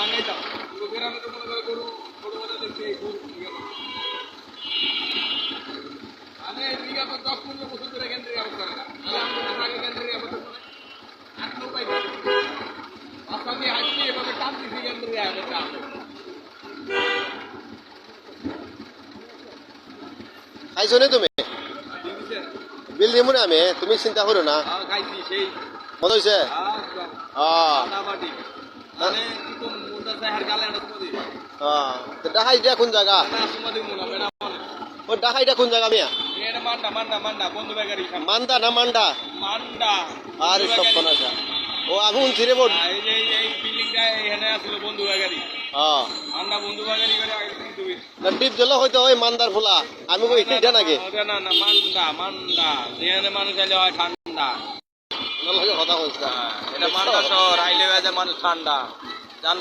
আগে যাও গ্রামে তো মনে করে গরু গরু বাজার দেখছি গরু আমি বিগত 10-15 বছর ধরে এখান থেকে করে না আমি আগে এখান থেকে করে 8-9 পাই রাস্তা দিয়ে হাঁটছি এভাবে টানতেছি এখান থেকে খাইছো নি তুমি বিল দিব না আমি তুমি চিন্তা করো না খাইছি সেই মজা হয়েছে মানে কি তো মোটা সাহের গালে আটা তোমাদের ডাহাইটা কোন জায়গা তোমাদের মোনা মেনা ও ডাহাইটা কোন জায়গা মিয়া এটা মান্ডা মান্ডা মান্ডা বন্ধু বেগারি মান্দা না মান্ডা মান্ডা আরে সব কোন আছে ও আমি উনছি রে বোন এই যে এই বিল্ডিংটা এখানে আসলে বন্ধু বেগারি মান্ডা বন্ধু বেগারি করে আগে তুমি না টিপ দিল হয়তো ওই মান্দার ফুলা আমি কই এটা নাকি না না মান্ডা মান্ডা যেখানে মানুষ আইলে হয় ঠান্ডা কথা বলছ এটা মান্ডা শহর আইলে মানুষ ঠান্ডা জান